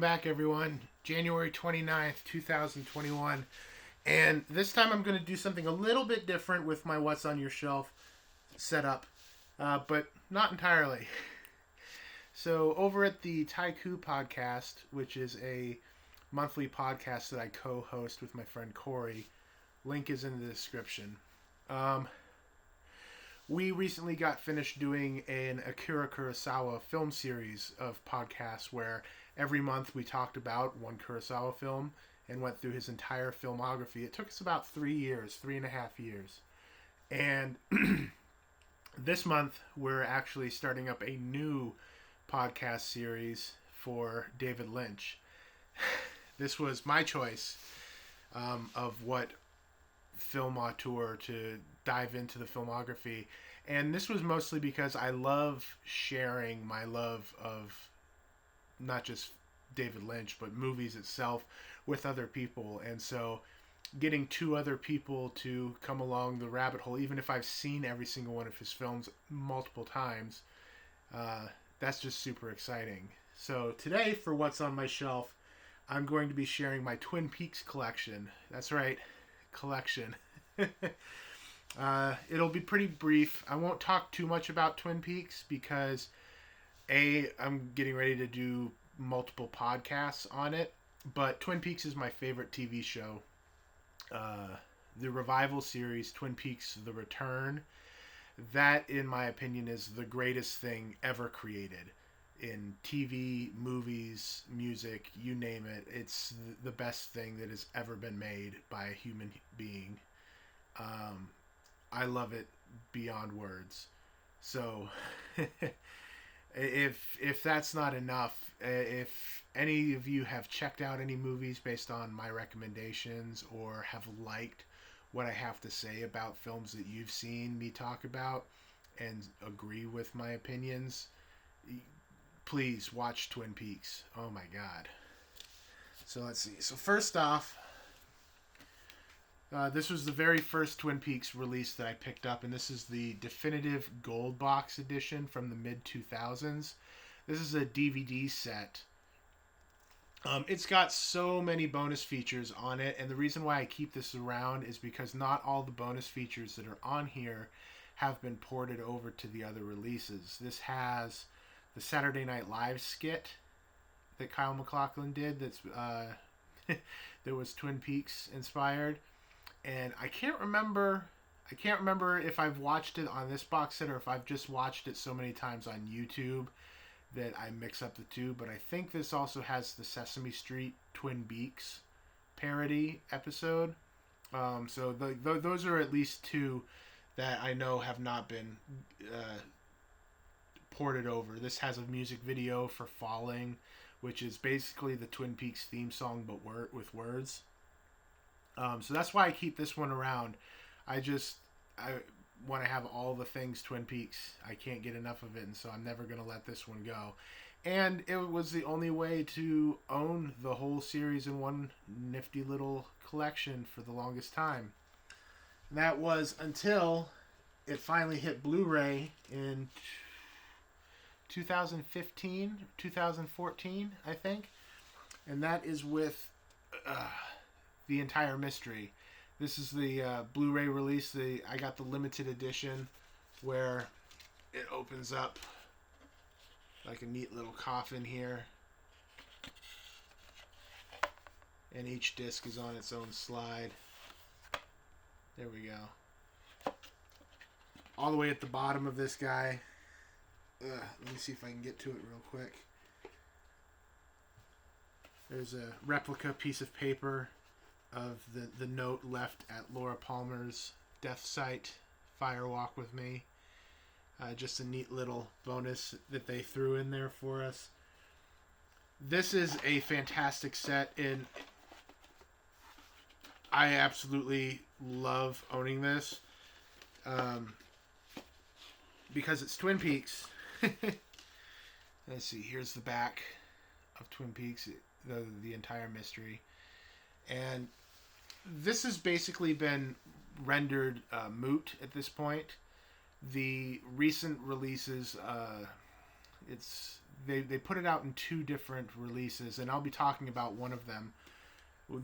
back, everyone. January 29th, 2021. And this time I'm going to do something a little bit different with my What's on Your Shelf setup, but not entirely. So, over at the Taiku podcast, which is a monthly podcast that I co host with my friend Corey, link is in the description. We recently got finished doing an Akira Kurosawa film series of podcasts where every month we talked about one Kurosawa film and went through his entire filmography. It took us about 3.5 years. And this month we're actually starting up a new podcast series for David Lynch. This was my choice of what film auteur to dive into the filmography, and this was mostly because I love sharing my love of not just David Lynch but movies itself with other people, and so getting two other people to come along the rabbit hole, even if I've seen every single one of his films multiple times, that's just super exciting. So today, for What's on My Shelf, I'm going to be sharing my Twin Peaks collection. That's right, collection. It'll be pretty brief. I won't talk too much about Twin Peaks because I'm getting ready to do multiple podcasts on it, but Twin Peaks is my favorite TV show. The revival series Twin Peaks The Return, that in my opinion is the greatest thing ever created in TV, movies, music, you name it. It's the best thing that has ever been made by a human being. I love it beyond words. So if that's not enough, if any of you have checked out any movies based on my recommendations or have liked what I have to say about films that you've seen me talk about and agree with my opinions, please watch Twin Peaks. Oh my god. So let's see. So first off, this was the very first Twin Peaks release that I picked up, and this is the definitive gold box edition from the mid-2000s. This is a DVD set. It's got so many bonus features on it, and the reason why I keep this around is because not all the bonus features that are on here have been ported over to the other releases. This has the Saturday Night Live skit that Kyle MacLachlan did that's that was Twin Peaks inspired. And I can't remember if I've watched it on this box set or if I've just watched it so many times on YouTube that I mix up the two. But I think this also has the Sesame Street Twin Peaks parody episode. So those are at least two that I know have not been ported over. This has a music video for Falling, which is basically the Twin Peaks theme song but with words. So that's why I keep this one around. I want to have all the things Twin Peaks. I can't get enough of it, and so I'm never going to let this one go. And it was the only way to own the whole series in one nifty little collection for the longest time. And that was until it finally hit Blu-ray in 2015, 2014, I think. And that is with The Entire Mystery. This is the Blu-ray release. I got the limited edition where it opens up like a neat little coffin here. And each disc is on its own slide. There we go. All the way at the bottom of this guy. Let me see if I can get to it real quick. There's a replica piece of paper of the note left at Laura Palmer's death site, Fire Walk With Me. Just a neat little bonus that they threw in there for us. This is a fantastic set, and I absolutely love owning this because it's Twin Peaks. Let's see, here's the back of Twin Peaks, the Entire Mystery. And this has basically been rendered moot at this point. The recent releases, they put it out in two different releases, and I'll be talking about one of them.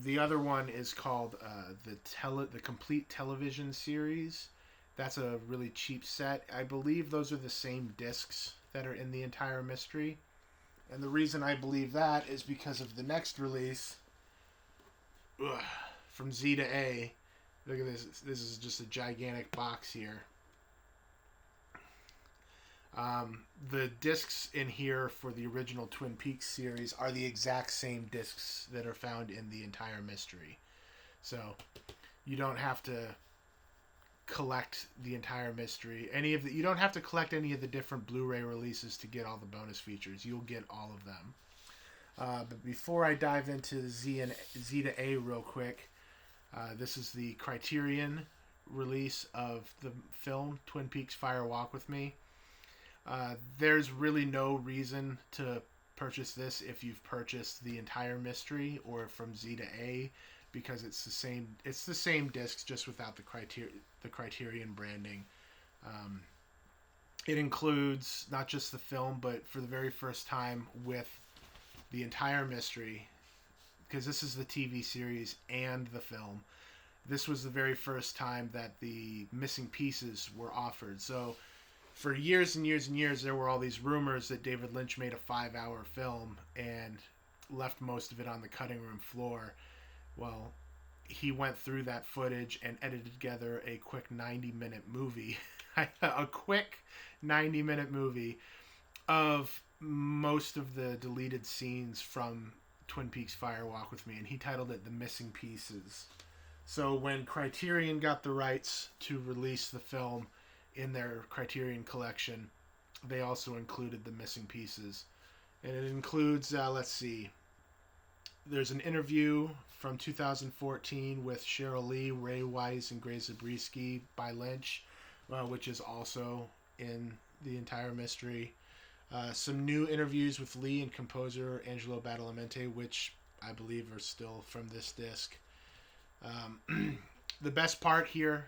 The other one is called the Complete Television Series. That's a really cheap set. I believe those are the same discs that are in the entire mystery. And the reason I believe that is because of the next release, From Z to A. Look at this. This is just a gigantic box here. The discs in here for the original Twin Peaks series are the exact same discs that are found in the entire mystery. So you don't have to collect the entire mystery. You don't have to collect any of the different Blu-ray releases to get all the bonus features. You'll get all of them. But before I dive into Z to A real quick, this is the Criterion release of the film Twin Peaks Fire Walk with Me. There's really no reason to purchase this if you've purchased the entire mystery or From Z to A, because it's the same discs, just without the Criterion branding. It includes not just the film, but for the very first time with the entire mystery, because this is the TV series and the film. This was the very first time that the missing pieces were offered. So for years and years and years, there were all these rumors that David Lynch made a 5-hour film and left most of it on the cutting room floor. Well, he went through that footage and edited together a quick 90-minute movie. A quick 90-minute movie of most of the deleted scenes from Twin Peaks Fire Walk with Me, and he titled it The Missing Pieces. So when Criterion got the rights to release the film in their Criterion collection, they also included The Missing Pieces. And it includes, let's see, there's an interview from 2014 with Cheryl Lee, Ray Wise, and Grace Zabriskie by Lynch, which is also in the entire mystery. Some new interviews with Lee and composer Angelo Badalamenti, which I believe are still from this disc. The best part here,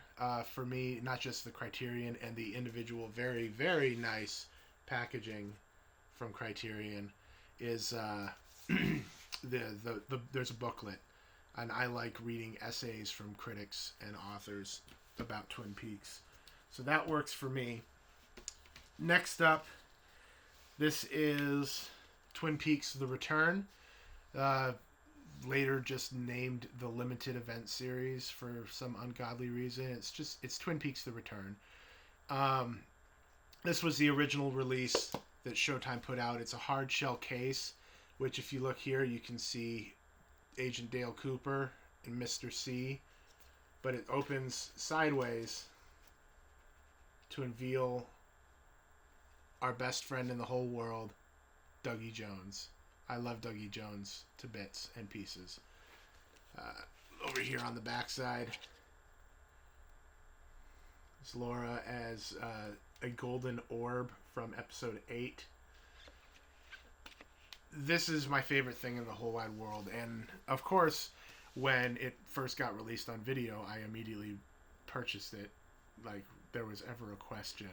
for me, not just the Criterion and the individual very, very nice packaging from Criterion, is there's a booklet, and I like reading essays from critics and authors about Twin Peaks. So that works for me. Next up, this is Twin Peaks: The Return. Later just named the limited event series for some ungodly reason. It's Twin Peaks: The Return. This was the original release that Showtime put out. It's a hard shell case, which if you look here, you can see Agent Dale Cooper and Mr. C, but it opens sideways to unveil our best friend in the whole world, Dougie Jones. I love Dougie Jones to bits and pieces. Over here on the backside is Laura as a golden orb from episode 8. This is my favorite thing in the whole wide world, and of course, when it first got released on video, I immediately purchased it, like there was ever a question.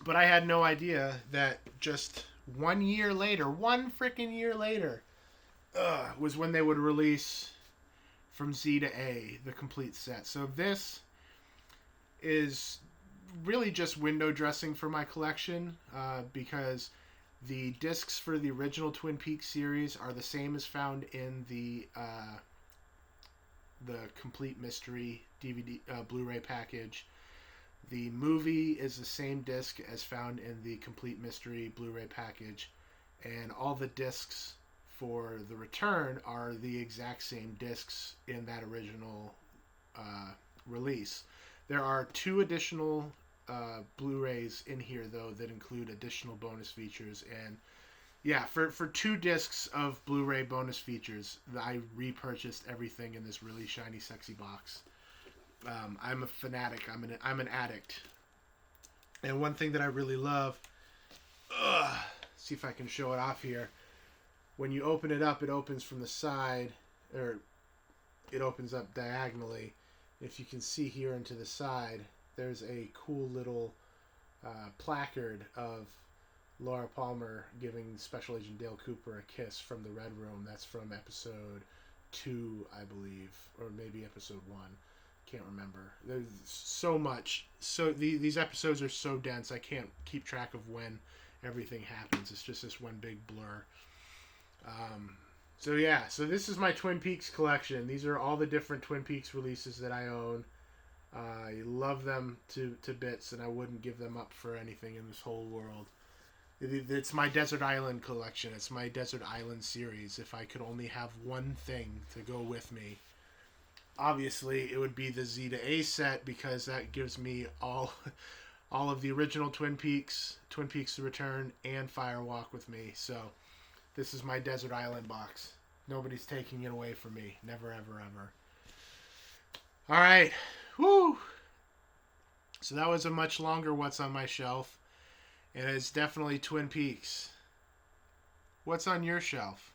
But I had no idea that just 1 year later, one freaking year later, was when they would release From Z to A, the complete set. So this is really just window dressing for my collection, because the discs for the original Twin Peaks series are the same as found in the Complete Mystery DVD Blu-ray package. The movie is the same disc as found in the Complete Mystery Blu-ray package, and all the discs for The Return are the exact same discs in that original release. There are 2 additional Blu-rays in here, though, that include additional bonus features, and yeah, for 2 discs of Blu-ray bonus features, I repurchased everything in this really shiny, sexy box. I'm a fanatic. I'm an addict. And one thing that I really love, see if I can show it off here. When you open it up, it opens from the side, or it opens up diagonally. If you can see here into the side, there's a cool little placard of Laura Palmer giving Special Agent Dale Cooper a kiss from the Red Room. That's from episode 2, I believe, or maybe episode 1. Can't remember. There's so much. So these episodes are so dense, I can't keep track of when everything happens. It's just this one big blur. So yeah, so this is my Twin Peaks collection. These are all the different Twin Peaks releases that I own. I love them to bits, and I wouldn't give them up for anything in this whole world. It's my Desert Island collection. It's my Desert Island series. If I could only have one thing to go with me, obviously it would be the Z to A set, because that gives me all of the original Twin Peaks, Twin Peaks: The Return, and Fire Walk with Me. So this is my Desert Island box. Nobody's taking it away from me. Never, ever, ever. All right. Woo! So that was a much longer What's on My Shelf. And it's definitely Twin Peaks. What's on your shelf?